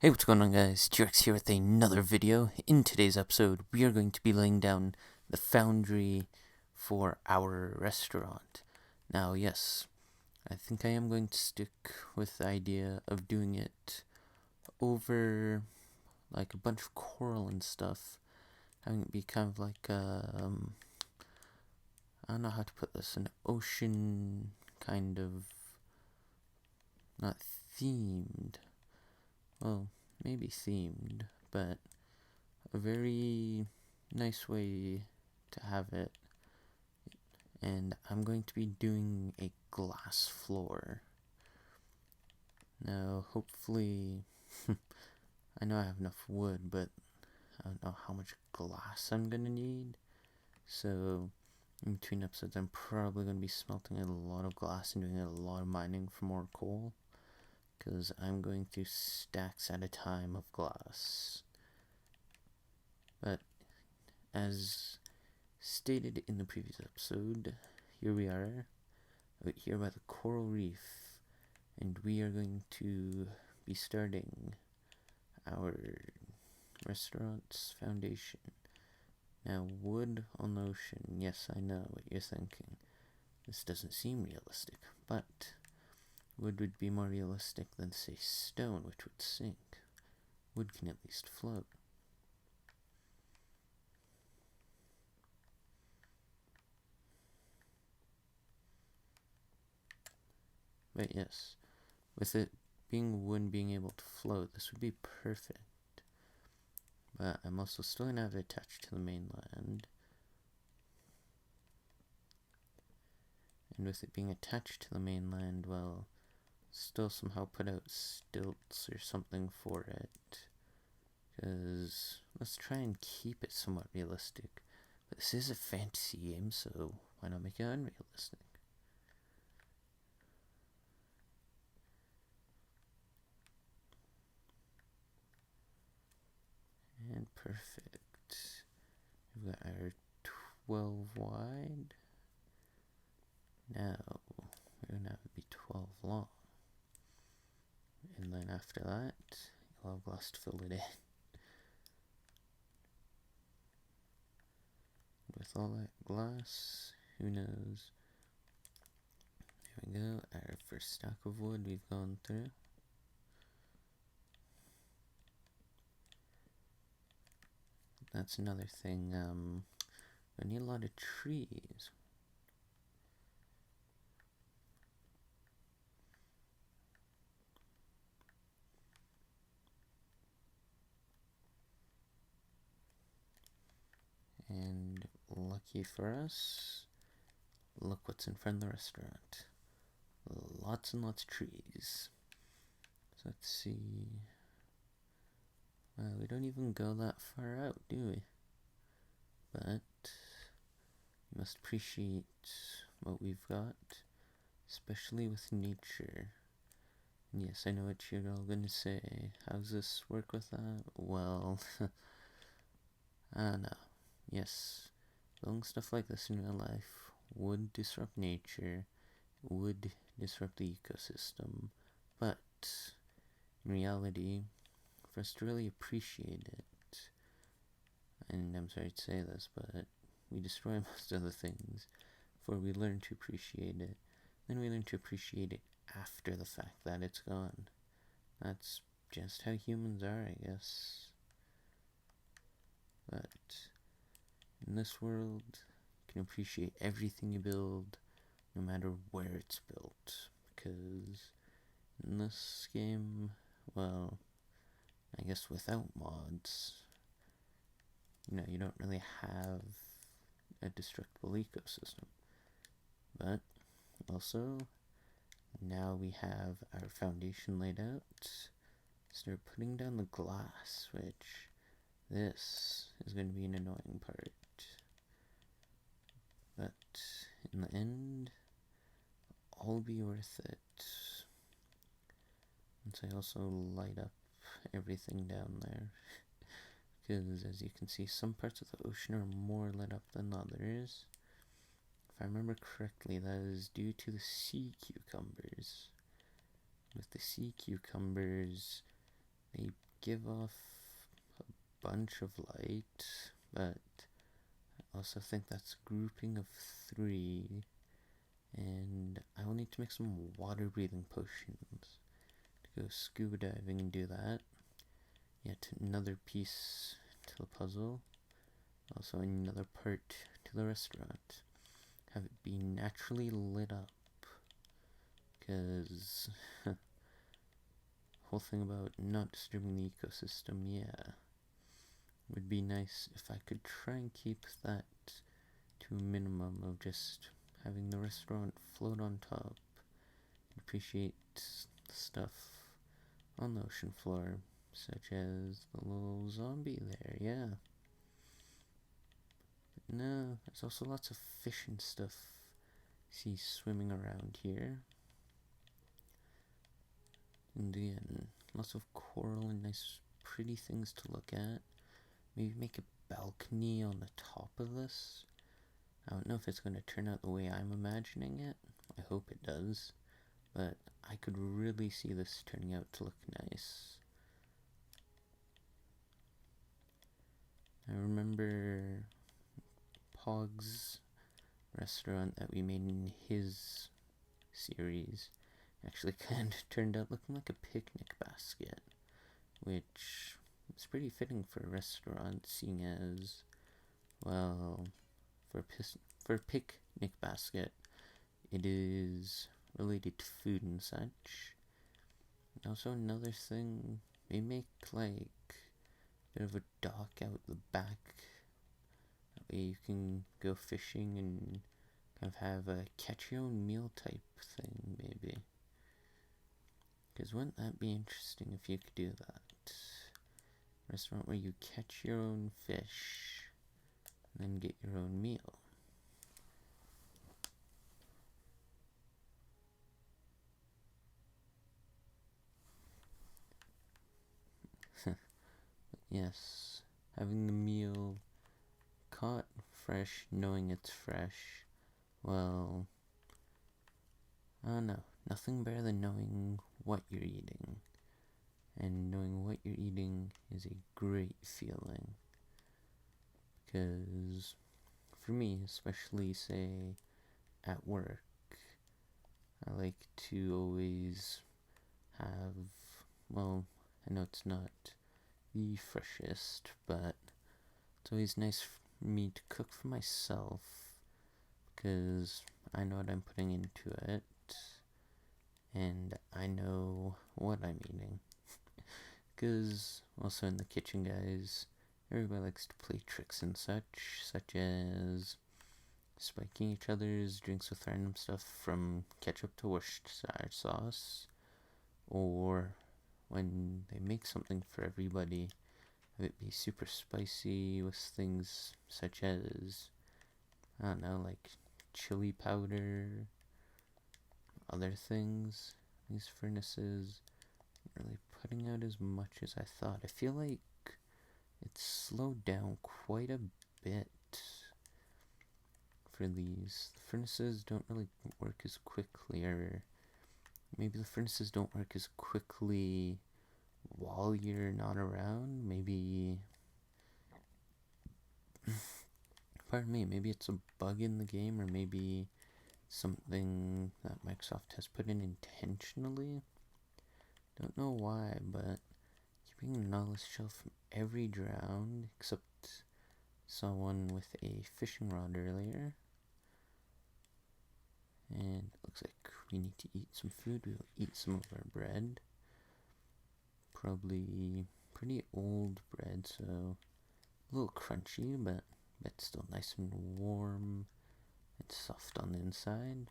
Hey, what's going on, guys? TWreckx here with another video. In today's episode, we are going to be laying down the foundry for our restaurant. Now, yes, I think I am going to stick with the idea of doing it over like a bunch of coral and stuff. Having it be kind of like, I don't know how to put this, an ocean kind of, not themed, well, maybe themed, but a very nice way to have it. And I'm going to be doing a glass floor. Now, hopefully, I know I have enough wood, but I don't know how much glass I'm gonna need. So, in between episodes, I'm probably gonna be smelting a lot of glass and doing a lot of mining for more coal, because I'm going through stacks at a time of glass. But as stated in the previous episode, here we are, out here by the coral reef, and we are going to be starting our restaurant's foundation. Now, wood on the ocean, yes, I know what you're thinking. This doesn't seem realistic, but wood would be more realistic than, say, stone, which would sink. Wood can at least float. But yes, with it being wood being able to float, this would be perfect. But I'm also still going to have it attached to the mainland. And with it being attached to the mainland, well, still somehow put out stilts or something for it. Because let's try and keep it somewhat realistic. But this is a fantasy game, so why not make it unrealistic? And perfect. We've got our 12 wide. Now, we're going to have it be 12 long. And then after that, you'll have glass to fill it in. With all that glass, who knows? There we go, our first stack of wood we've gone through. That's another thing, I need a lot of trees. And lucky for us, look what's in front of the restaurant. Lots and lots of trees. So let's see. Well, we don't even go that far out, do we? But we must appreciate what we've got, especially with nature. And yes, I know what you're all gonna say. How's this work with that? Well, I don't know. Yes, building stuff like this in real life would disrupt nature, would disrupt the ecosystem, but in reality, for us to really appreciate it, and I'm sorry to say this, but we destroy most of the things before we learn to appreciate it. Then we learn to appreciate it after the fact that it's gone. That's just how humans are, I guess. But in this world, you can appreciate everything you build, no matter where it's built. Because in this game, well, I guess without mods, you don't really have a destructible ecosystem. But also, now we have our foundation laid out. Start putting down the glass, which this is going to be an annoying part. But in the end, all be worth it. Once I also light up everything down there. Because as you can see, some parts of the ocean are more lit up than others. If I remember correctly, that is due to the sea cucumbers. With the sea cucumbers, they give off a bunch of light, but I also think that's a grouping of 3, and I will need to make some water breathing potions to go scuba diving and do that. Yet another piece to the puzzle. Also another part to the restaurant. Have it be naturally lit up. Because whole thing about not disturbing the ecosystem, yeah. Would be nice if I could try and keep that to a minimum of just having the restaurant float on top. Appreciate stuff on the ocean floor, such as the little zombie there, yeah. But no, there's also lots of fish and stuff. See swimming around here. And again, lots of coral and nice pretty things to look at. Maybe make a balcony on the top of this. I don't know if it's going to turn out the way I'm imagining it. I hope it does. But I could really see this turning out to look nice. I remember Pog's restaurant that we made in his series actually kind of turned out looking like a picnic basket, which is pretty fitting for a restaurant, seeing as, well, for a picnic basket, it is related to food and such. And also another thing, they make like a bit of a dock out the back. That way you can go fishing and kind of have a catch your own meal type thing, maybe. Because wouldn't that be interesting if you could do that? Restaurant where you catch your own fish and then get your own meal. Yes, having the meal caught fresh, knowing it's fresh, well, I don't know, nothing better than knowing what you're eating. And knowing what you're eating is a great feeling. Because for me, especially say at work, I like to always have, well, I know it's not the freshest, but it's always nice for me to cook for myself because I know what I'm putting into it and I know what I'm eating. Because also in the kitchen, guys, everybody likes to play tricks and such as spiking each other's drinks with random stuff from ketchup to Worcestershire sauce, or when they make something for everybody, have it be super spicy with things such as, I don't know, like chili powder, other things. These furnaces aren't really putting out as much as I thought. I feel like it's slowed down quite a bit for these. The furnaces don't really work as quickly, or maybe the furnaces don't work as quickly while you're not around. Maybe pardon me, maybe it's a bug in the game, or maybe something that Microsoft has put in intentionally. Don't know why, but keeping a knowledge shell from every drowned, except someone with a fishing rod earlier. And it looks like we need to eat some food. We'll eat some of our bread. Probably pretty old bread, so a little crunchy, but still nice and warm and soft on the inside.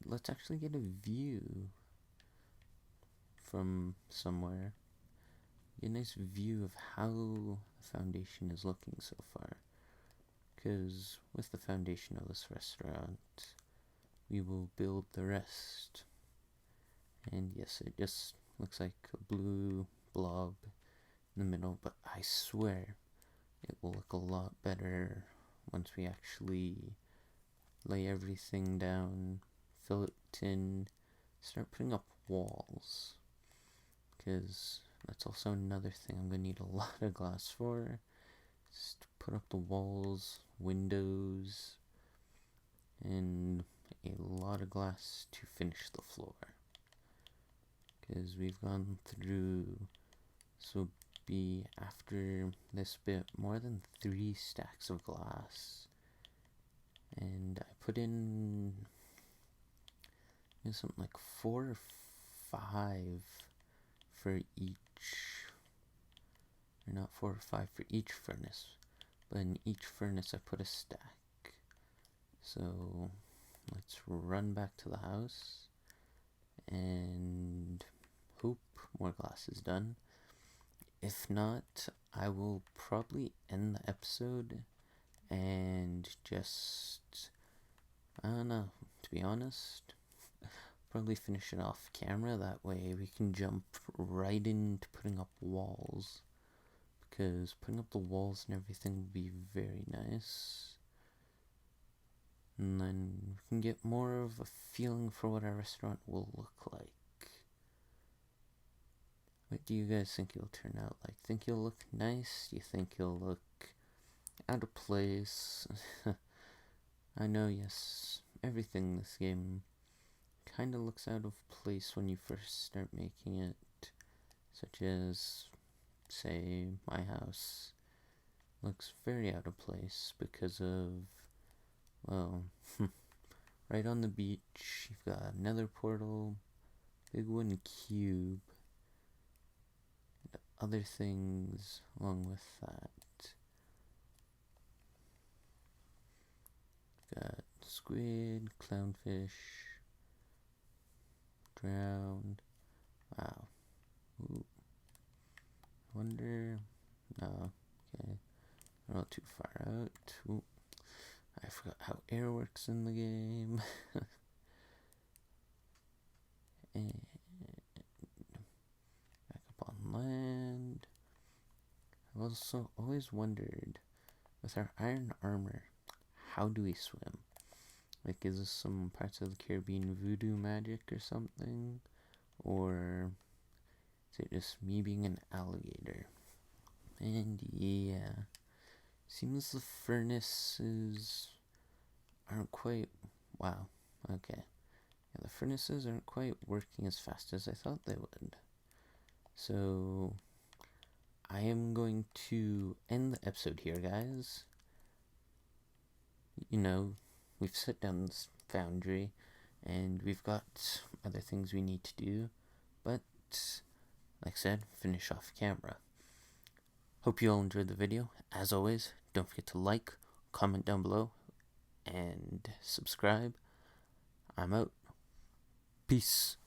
Let's actually get a view from somewhere. Get a nice view of how the foundation is looking so far. Because with the foundation of this restaurant, we will build the rest. And yes, it just looks like a blue blob in the middle, but I swear it will look a lot better once we actually lay everything down, fill it in, start putting up walls. because that's also another thing I'm gonna need a lot of glass for, is to put up the walls, windows, and a lot of glass to finish the floor, because we've gone through, so be after this bit, more than 3 stacks of glass, and I put in something like 4 or 5 for each, or not 4 or 5 for each furnace, but in each furnace I put a stack. So let's run back to the house and hope more glass is done. If not, I will probably end the episode and just, I don't know, to be honest, probably finish it off camera. That way we can jump right into putting up walls, because putting up the walls and everything would be very nice. And then we can get more of a feeling for what our restaurant will look like. What do you guys think it'll turn out like? Think you'll look nice? Do you think you'll look out of place? I know, yes, everything in this game kind of looks out of place when you first start making it, such as, say, my house looks very out of place because of, well, right on the beach, you've got another portal, big wooden cube, and other things along with that. Got squid, clownfish, drowned. Wow. Ooh. I wonder. No. Okay. Not too far out. Ooh. I forgot how air works in the game. And back up on land. I've also always wondered, with our iron armor, how do we swim? Like, is this some parts of the Caribbean voodoo magic or something? Or is it just me being an alligator? And yeah, seems the furnaces aren't quite, wow, okay. Yeah, the furnaces aren't quite working as fast as I thought they would. So, I am going to end the episode here, guys. You know, we've set down this foundry, and we've got other things we need to do, but, like I said, finish off camera. Hope you all enjoyed the video. As always, don't forget to like, comment down below, and subscribe. I'm out. Peace.